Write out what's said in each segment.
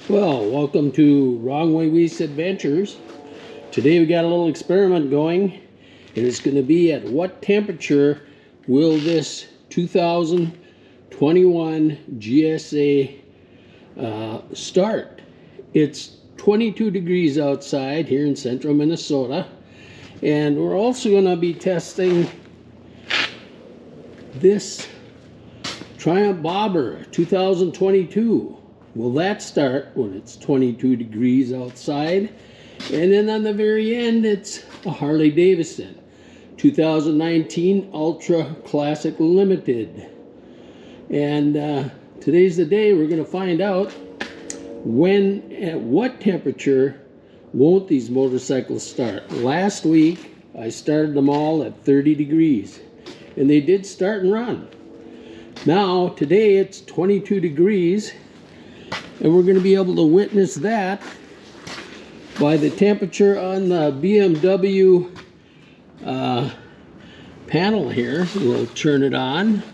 Well, welcome to Wrong Way Weast Adventures. Today we got a little experiment going, and it's going to be at what temperature will this 2021 GSA start. It's 22 degrees outside here in central Minnesota, and we're also going to be testing this Triumph Bobber 2022. Will that start when it's 22 degrees outside? And then on the very end, it's a Harley Davidson 2019 Ultra Classic Limited. And today's the day we're going to find out when, at what temperature won't these motorcycles start. Last week, I started them all at 30 degrees, and they did start and run. Now, today it's 22 degrees, and we're going to be able to witness that by the temperature on the BMW panel here. We'll turn it on.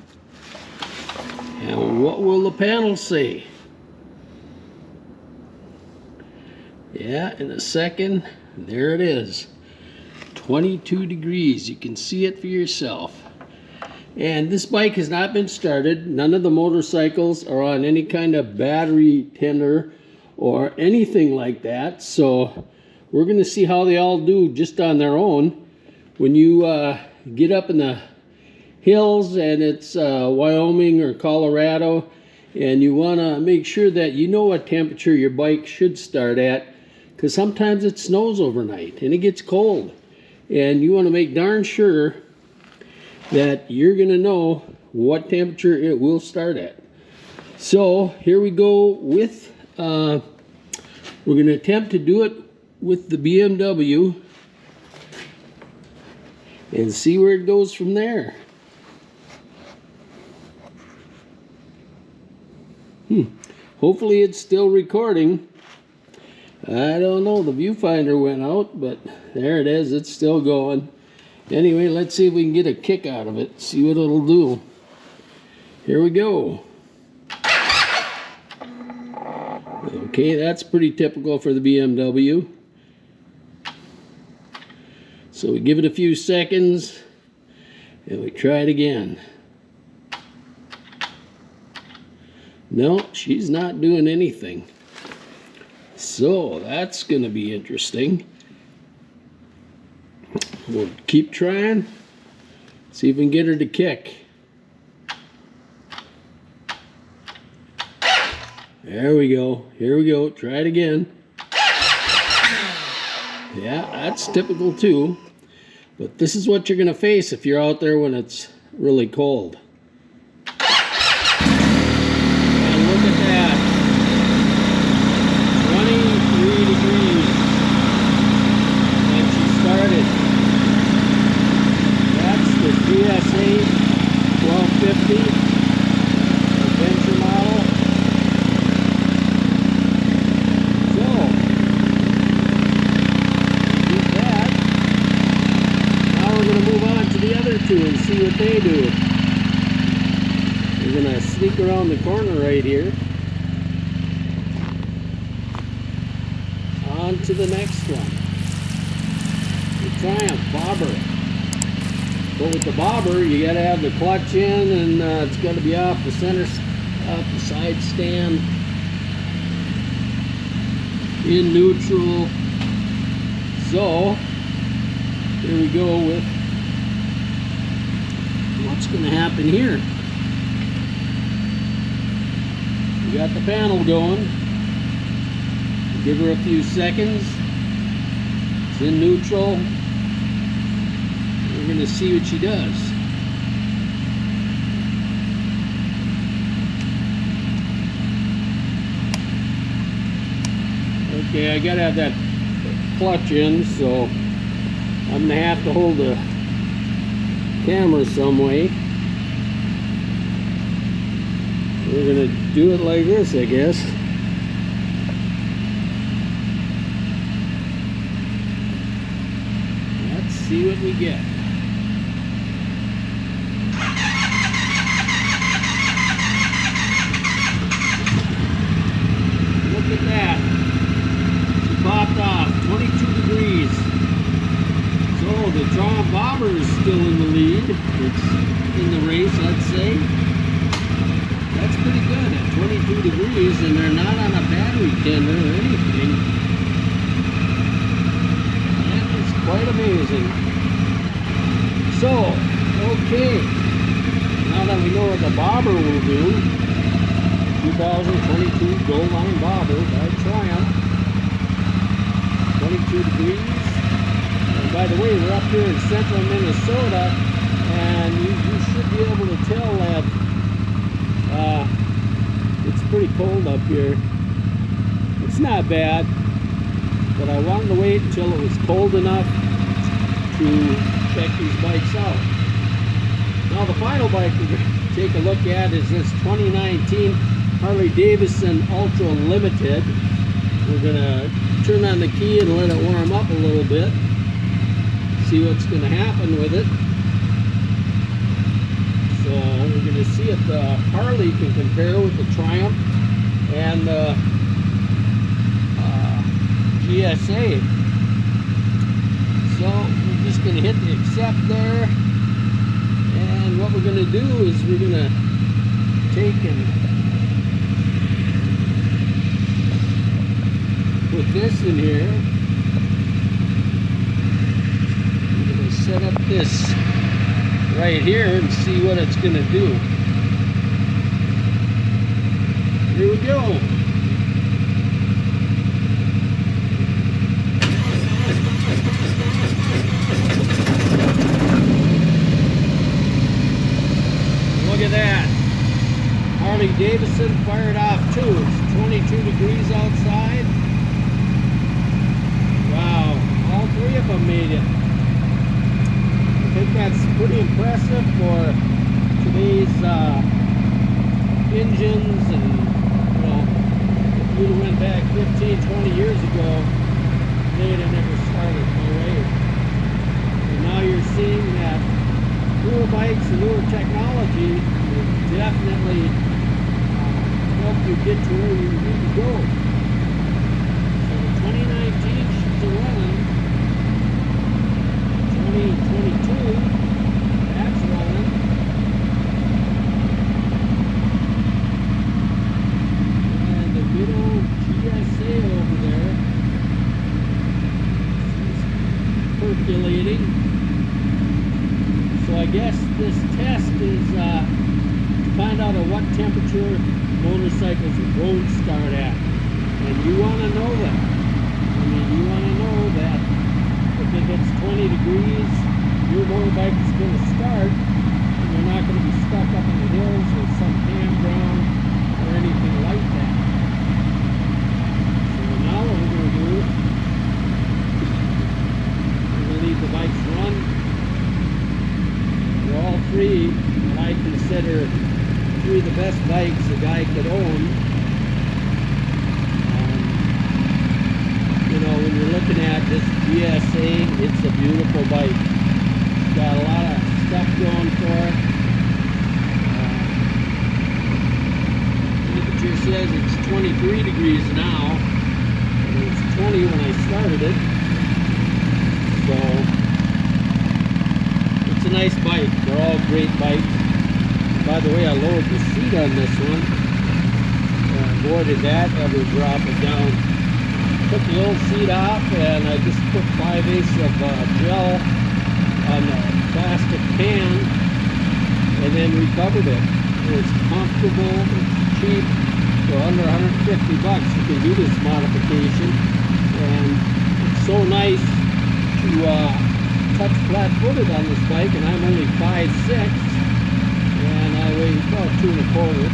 And what will the panel say? Yeah, in a second, there it is. 22 degrees. You can see it for yourself. And this bike has not been started. None of the motorcycles are on any kind of battery tender or anything like that. So we're going to see how they all do just on their own. When you get up in the hills and it's Wyoming or Colorado, and you want to make sure that you know what temperature your bike should start at, because sometimes it snows overnight and it gets cold. And you want to make darn sure that you're going to know what temperature it will start at. So here we go with, we're going to attempt to do it with the BMW and see where it goes from there. Hopefully it's still recording. I don't know, the viewfinder went out, but there it is, it's still going. Anyway, let's see if we can get a kick out of it, see what it'll do. Here we go. Okay, that's pretty typical for the BMW. So we give it a few seconds and we try it again. No, she's not doing anything. So that's going to be interesting. We'll keep trying, see if we can get her to kick. There we go. Here we go. Try it again. Yeah, that's typical too. But this is what you're going to face if you're out there when it's really cold. And look at that. 23 degrees when she started. The GSA 1250 adventure model. So, with that, now we're going to move on to the other two and see what they do. We're going to sneak around the corner right here. On to the next one. The Triumph Bobber. But with the Bobber, you got to have the clutch in, and it's got to be off the side stand, in neutral. So here we go with what's going to happen here. We got the panel going. Give her a few seconds. It's in neutral. We're going to see what she does. Okay, I got to have that clutch in, so I'm going to have to hold the camera some way. We're going to do it like this, I guess. Let's see what we get. Look at that. 22 degrees, and they're not on a battery tender or anything. That is quite amazing. So, okay, now that we know what the bobber will do, 2022 Gold Line Bobber by Triumph, 22 degrees. And by the way, we're up here in central Minnesota, and you should be able to tell that it's pretty cold up here. It's not bad, but I wanted to wait until it was cold enough to check these bikes out. Now the final bike we're going to take a look at is this 2019 Harley Davidson Ultra Limited. We're going to turn on the key and let it warm up a little bit. See what's going to happen with it. So we're going to see if the Harley can compare with the Triumph and the GSA. So we're just going to hit the accept there. And what we're going to do is we're going to take and put this in here. We're going to set up this right here and see what it's going to do. Here we go. Look at that. Harley Davidson fired off too. It's 22 degrees outside. Wow, all three of them made it. I think that's pretty impressive for today's engines, and you know, if you went back 15-20 years ago, they'd have never started, no way. And now you're seeing that newer bikes and newer technology will definitely help you get to where you need to go. So the 2019 she's running. 2022, that's rolling. And the good old GSA over there is percolating. So I guess this test is to find out at what temperature motorcycles won't start at. And you want to know that. I mean, you want to know that if it gets 20 degrees, your motorbike is going to start, and you're not going to be stuck up in the hills with some campground or anything like that. So now what we're going to do, we're going to leave the bikes run. They're all three what I consider three of the best bikes a guy could own. You know, when you're looking at this GSA, it's a beautiful bike. It's got a lot of stuff going for it. Temperature says it's 23 degrees now. And it was 20 when I started it. So, it's a nice bike. They're all great bikes. By the way, I lowered the seat on this one. Boy, did that ever drop it down. Took the old seat off, and I just put 5/8 of gel on the plastic pan and then recovered it. It's comfortable, it's cheap. For under 150 bucks you can do this modification, and it's so nice to touch flat-footed on this bike, and I'm only 5'6", and I weigh about 2 1/4.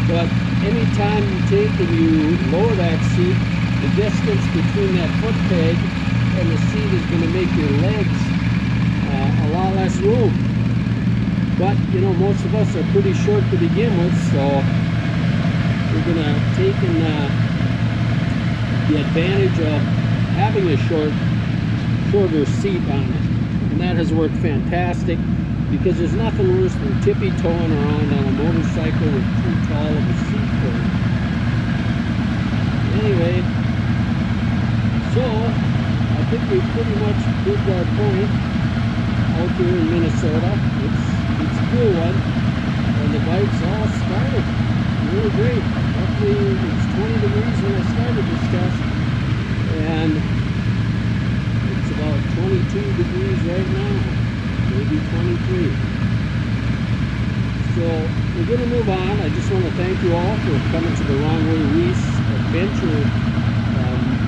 But anytime you take and you lower that seat, the distance between that foot peg and the seat is going to make your legs a lot less room. But, you know, most of us are pretty short to begin with, so we're going to take the advantage of having a shorter seat on it. And that has worked fantastic, because there's nothing worse than tippy-toeing around on a motorcycle with too tall of a seat for it. Anyway, so I think we pretty much proved our point out here in Minnesota. It's a cool one, and the bike's all started. really great. Roughly it was 20 degrees when I started this test, and it's about 22 degrees right now, maybe 23. So we're going to move on. I just want to thank you all for coming to the Wrong Way Reese Adventure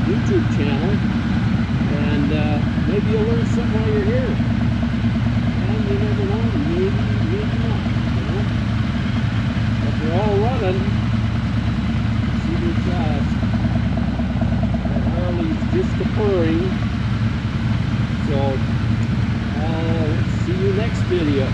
YouTube channel, and maybe you'll learn something while you're here. And you never know, maybe not, you know. But they're all running. See this, that Harley's just purring. So, see you next video.